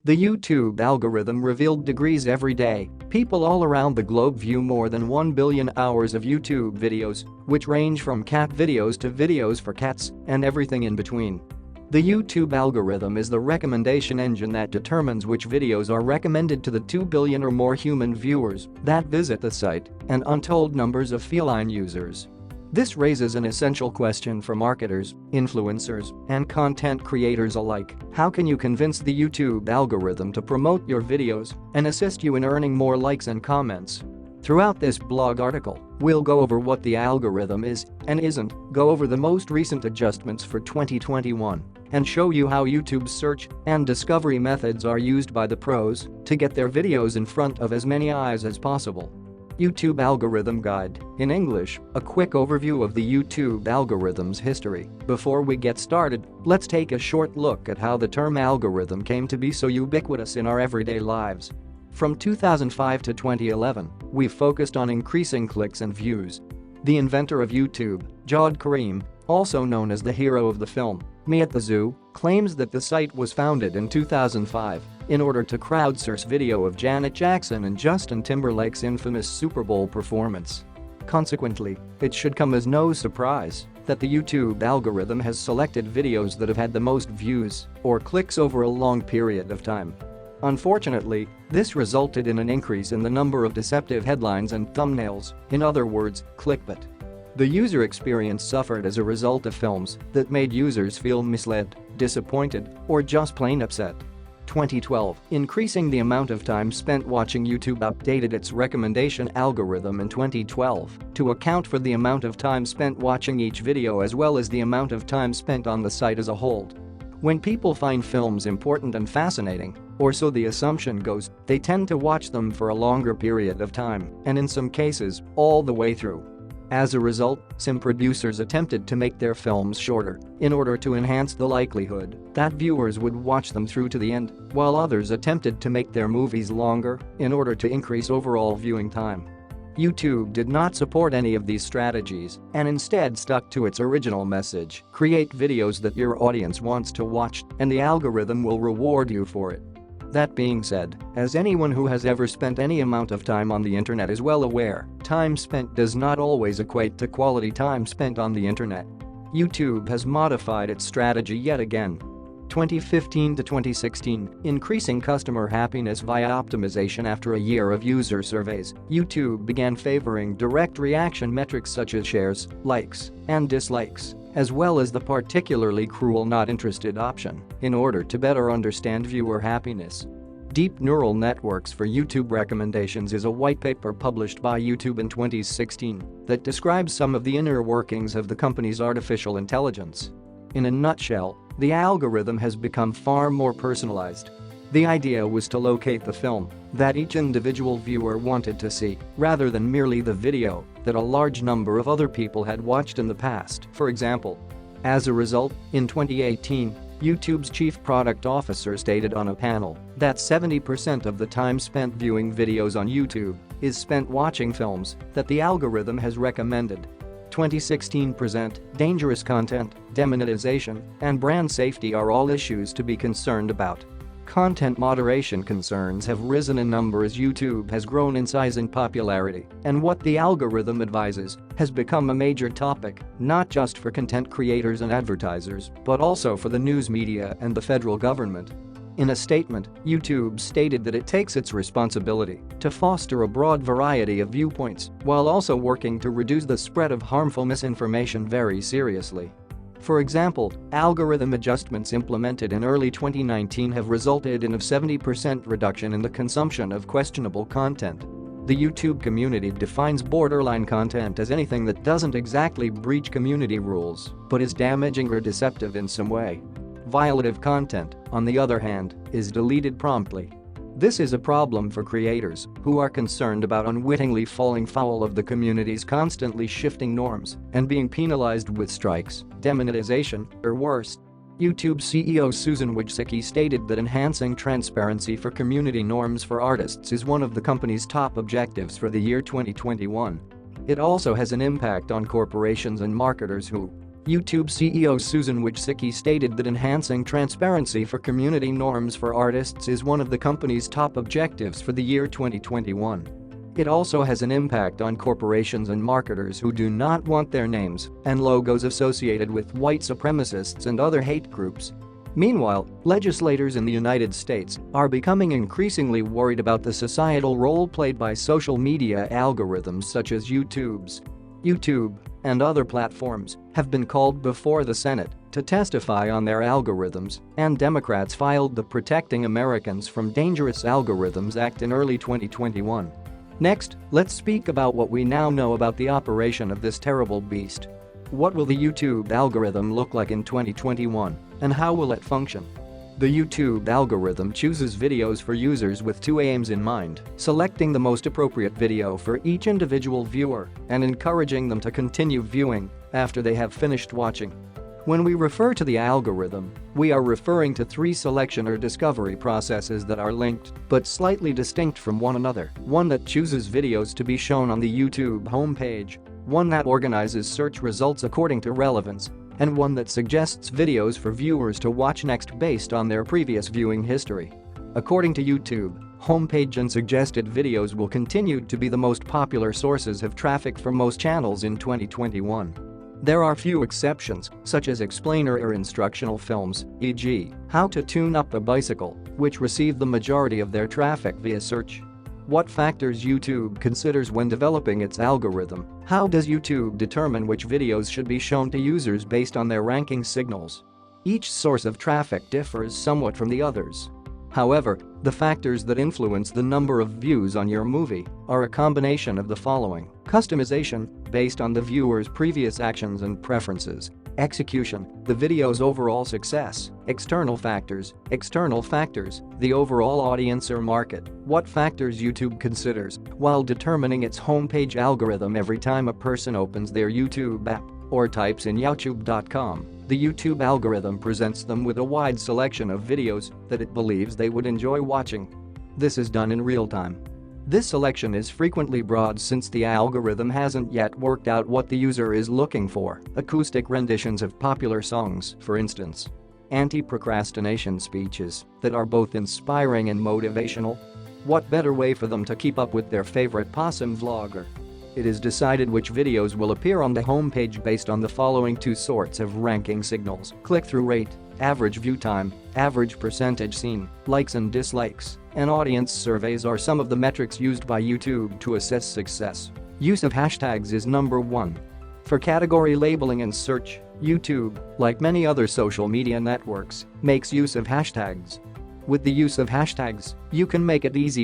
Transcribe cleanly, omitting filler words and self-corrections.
The YouTube algorithm revealed degrees every day. People all around the globe view more than 1 billion hours of YouTube videos, which range from cat videos to videos for cats and everything in between. The YouTube algorithm is the recommendation engine that determines which videos are recommended to the 2 billion or more human viewers that visit the site and untold numbers of feline users. This raises an essential question for marketers, influencers, and content creators alike. How can you convince the YouTube algorithm to promote your videos and assist you in earning more likes and comments? Throughout this blog article, we'll go over what the algorithm is and isn't, go over the most recent adjustments for 2021, and show you how YouTube's search and discovery methods are used by the pros to get their videos in front of as many eyes as possible. YouTube Algorithm Guide. In English, a quick overview of the YouTube algorithm's history. Before we get started, let's take a short look at how the term algorithm came to be so ubiquitous in our everyday lives. From 2005 to 2011, we focused on increasing clicks and views. The inventor of YouTube, Jawed Karim, also known as the hero of the film Me at the Zoo, claims that the site was founded in 2005 in order to crowdsource video of Janet Jackson and Justin Timberlake's infamous Super Bowl performance. Consequently, it should come as no surprise that the YouTube algorithm has selected videos that have had the most views or clicks over a long period of time. Unfortunately, this resulted in an increase in the number of deceptive headlines and thumbnails, in other words, clickbait. The user experience suffered as a result of films that made users feel misled, disappointed, or just plain upset. 2012, increasing the amount of time spent watching YouTube updated its recommendation algorithm in 2012 to account for the amount of time spent watching each video as well as the amount of time spent on the site as a whole. When people find films important and fascinating, or so the assumption goes, they tend to watch them for a longer period of time, and in some cases, all the way through. As a result, some producers attempted to make their films shorter in order to enhance the likelihood that viewers would watch them through to the end, while others attempted to make their movies longer in order to increase overall viewing time. YouTube did not support any of these strategies and instead stuck to its original message: create videos that your audience wants to watch and the algorithm will reward you for it. That being said, as anyone who has ever spent any amount of time on the internet is well aware, time spent does not always equate to quality time spent on the internet. YouTube has modified its strategy yet again. 2015 to 2016, increasing customer happiness via optimization. After a year of user surveys, YouTube began favoring direct reaction metrics such as shares, likes, and dislikes, as well as the particularly cruel not interested option, in order to better understand viewer happiness. Deep Neural Networks for YouTube Recommendations is a white paper published by YouTube in 2016 that describes some of the inner workings of the company's artificial intelligence. In a nutshell, the algorithm has become far more personalized. The idea was to locate the film that each individual viewer wanted to see, rather than merely the video that a large number of other people had watched in the past, for example. As a result, in 2018, YouTube's chief product officer stated on a panel that 70% of the time spent viewing videos on YouTube is spent watching films that the algorithm has recommended. 2016 present, dangerous content, demonetization, and brand safety are all issues to be concerned about. Content moderation concerns have risen in number as YouTube has grown in size and popularity, and what the algorithm advises has become a major topic, not just for content creators and advertisers, but also for the news media and the federal government. In a statement, YouTube stated that it takes its responsibility to foster a broad variety of viewpoints while also working to reduce the spread of harmful misinformation very seriously. For example, algorithm adjustments implemented in early 2019 have resulted in a 70% reduction in the consumption of questionable content. The YouTube community defines borderline content as anything that doesn't exactly breach community rules but is damaging or deceptive in some way. Violative content, on the other hand, is deleted promptly. This is a problem for creators who are concerned about unwittingly falling foul of the community's constantly shifting norms and being penalized with strikes, demonetization, or worse. YouTube CEO Susan Wojcicki stated that enhancing transparency for community norms for artists is one of the company's top objectives for the year 2021. It also has an impact on corporations and marketers who YouTube CEO Susan Wojcicki stated that enhancing transparency for community norms for artists is one of the company's top objectives for the year 2021. It also has an impact on corporations and marketers who do not want their names and logos associated with white supremacists and other hate groups. Meanwhile, legislators in the United States are becoming increasingly worried about the societal role played by social media algorithms such as YouTube and other platforms have been called before the Senate to testify on their algorithms, and Democrats filed the Protecting Americans from Dangerous Algorithms Act in early 2021. Next, let's speak about what we now know about the operation of this terrible beast. What will the YouTube algorithm look like in 2021, and how will it function? The YouTube algorithm chooses videos for users with two aims in mind: selecting the most appropriate video for each individual viewer and encouraging them to continue viewing after they have finished watching. When we refer to the algorithm, we are referring to three selection or discovery processes that are linked but slightly distinct from one another: one that chooses videos to be shown on the YouTube homepage, one that organizes search results according to relevance, and one that suggests videos for viewers to watch next based on their previous viewing history. According to YouTube, homepage and suggested videos will continue to be the most popular sources of traffic for most channels in 2021. There are few exceptions, such as explainer or instructional films, e.g., How to Tune Up a Bicycle, which receive the majority of their traffic via search. What factors YouTube considers when developing its algorithm? How does YouTube determine which videos should be shown to users based on their ranking signals? Each source of traffic differs somewhat from the others. However, the factors that influence the number of views on your movie are a combination of the following: customization, based on the viewer's previous actions and preferences; execution, the video's overall success; external factors, the overall audience or market, what factors YouTube considers while determining its homepage algorithm every time a person opens their YouTube app or types in youtube.com. The YouTube algorithm presents them with a wide selection of videos that it believes they would enjoy watching. This is done in real time. This selection is frequently broad since the algorithm hasn't yet worked out what the user is looking for: acoustic renditions of popular songs, for instance. Anti-procrastination speeches that are both inspiring and motivational. What better way for them to keep up with their favorite possum vlogger? It is decided which videos will appear on the homepage based on the following two sorts of ranking signals: click-through rate, average view time, average percentage seen, likes and dislikes, and audience surveys are some of the metrics used by YouTube to assess success. Use of hashtags is number 1. For category labeling and search, YouTube, like many other social media networks, makes use of hashtags. With the use of hashtags, you can make it easy